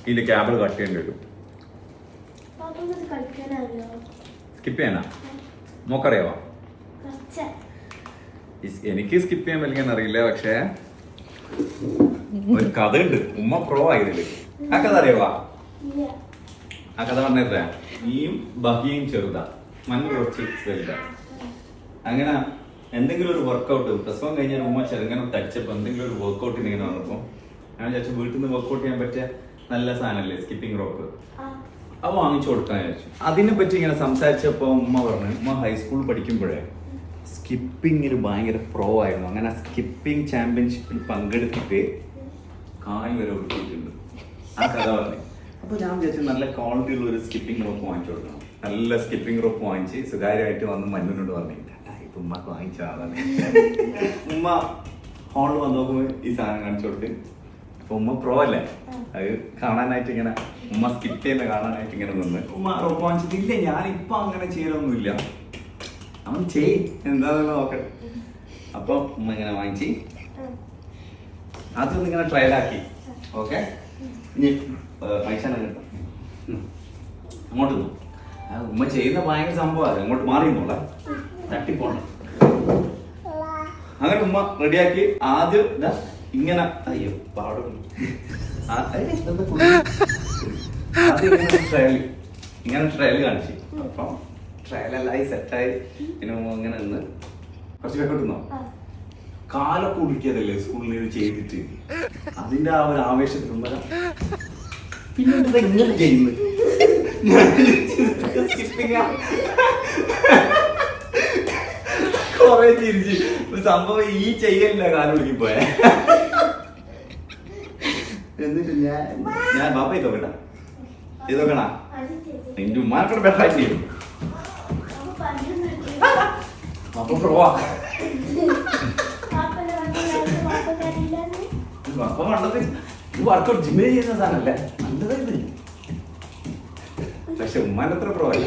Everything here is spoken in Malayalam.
ഇതിന്റെ ക്യാബിൾ കട്ട് ചെയ്യേണ്ടി വരും. സ്കിപ്പ് ചെയ്യാനാ നോക്കറിയാവാ? എനിക്ക് സ്കിപ്പ് ചെയ്യാൻ വലിയ അറിയില്ല, പക്ഷേ ഒരു കഥ ഉണ്ട്. ഉമ്മ പ്രോ ആയതില്. ആ കഥ അറിയാവാ? ആ കഥ പറഞ്ഞിട്ടേ നീയും ബഹിയും ചെറുതാ, മഞ്ഞ കുറച്ച് വലുതാ. അങ്ങനെ എന്തെങ്കിലും ഒരു വർക്കൗട്ട് പ്രസവം കഴിഞ്ഞാൽ ഉമ്മ ചെറുങ്ങനെ തടിച്ചപ്പോ എന്തെങ്കിലും ഒരു വർക്കൗട്ടിന് ഇങ്ങനെ വന്നപ്പോ ഞാൻ വിചാരിച്ചു വീട്ടിൽ നിന്ന് വർക്കൗട്ട് ചെയ്യാൻ പറ്റിയ നല്ല സാധനല്ലേ സ്കിപ്പിംഗ് റോപ്പ്, അത് വാങ്ങിച്ചു കൊടുക്കാൻ വിചാരിച്ചു. അതിനെ പറ്റി ഇങ്ങനെ സംസാരിച്ചപ്പോ ഉമ്മ പറഞ്ഞു, ഉമ്മ ഹൈസ്കൂളിൽ പഠിക്കുമ്പോഴേ സ്കിപ്പിങ്ങിന് ഭയങ്കര പ്രോ ആയിരുന്നു. അങ്ങനെ സ്കിപ്പിംഗ് ചാമ്പ്യൻഷിപ്പിൽ പങ്കെടുത്തിട്ട് കായ് വരെ ഒടുക്കിയിട്ടുണ്ട്. ആ കഥ പറഞ്ഞു. അപ്പൊ ഞാൻ വിചാരിച്ചു നല്ല ക്വാളിറ്റി ഉള്ള ഒരു സ്കിപ്പിംഗ് റോപ്പ് വാങ്ങിച്ചു കൊടുക്കണം. നല്ല സ്കിപ്പിംഗ് റോപ്പ് വാങ്ങിച്ച് സുതാര്യമായിട്ട് വന്ന് മഞ്ഞനോട് പറഞ്ഞു ഉമ്മക്ക് വാങ്ങിച്ചാതാണ്. ഉമ്മ ഹോളിൽ വന്ന് നോക്കുമ്പോൾ ഈ സാധനം കാണിച്ചു കൊടുത്ത്. അപ്പൊ ഉമ്മ പ്രോ അല്ലേ, അത് കാണാനായിട്ട് ഇങ്ങനെ ഉമ്മ സ്കിപ്പ് ചെയ്യുന്ന കാണാനായിട്ട് ഇങ്ങനെ നിന്ന് ഉമ്മ റോപ്പ് വാങ്ങിച്ചിട്ട് ഇല്ല ഞാനിപ്പൊ അങ്ങനെ ചെയ്യലൊന്നുമില്ല, അവൻ ചെയ് എന്താണെന്ന് നോക്കട്ടെ. അപ്പൊ ഉമ്മ ഇങ്ങനെ വാങ്ങിച്ച് ആദ്യം ഇങ്ങനെ ട്രയലാക്കി. ഓക്കെ, ഇനി പൈസ അങ്ങോട്ട് ഉമ്മ ചെയ്യുന്ന ഭയങ്കര സംഭവമാണ്. അങ്ങോട്ട് മാറിയുന്നോളെ തട്ടിപ്പോണം. അങ്ങനെ ഉമ്മ റെഡിയാക്കി. ആദ്യം ഇങ്ങനെ അയ്യോ പാടും ട്രയൽ, ഇങ്ങനെ ട്രയൽ കാണിച്ചു. അപ്പം ട്രയലെല്ലായി സെറ്റായി. പിന്നെ ഇങ്ങനെ നിന്ന് കുറച്ച് വെക്കോട്ടുന്നോ കാലൊക്കെ കുടിക്കാതല്ലേ സ്കൂളിൽ ചെയ്തിട്ട് അതിന്റെ ആ ഒരു ആവേശത്തിൽ പിന്നെ ഇങ്ങനെ ചെയ്യുന്നു. കൊറേ ചിരിച്ച് സംഭവം ഈ ചെയ്യലില്ല കാലം വിളിക്ക് പോയ. എന്നിട്ട് ഞാൻ ബാപ്പ ഇതൊക്കെട്ടാ ഇതൊക്കെണാ നിന്റെ ഉമ്മാനൊക്കെ ബെറ്ററായിട്ട് ചെയ്യും. അപ്പൊ പ്രവാ ബാപ്പ കണ്ടത് വർക്കൗട്ട് ജിമ്മേ ചെയ്യുന്ന സാധനല്ലേ, നല്ലതായിരുന്നു. പക്ഷെ ഉമ്മാൻ്റെ അത്ര പ്രോ അല്ല.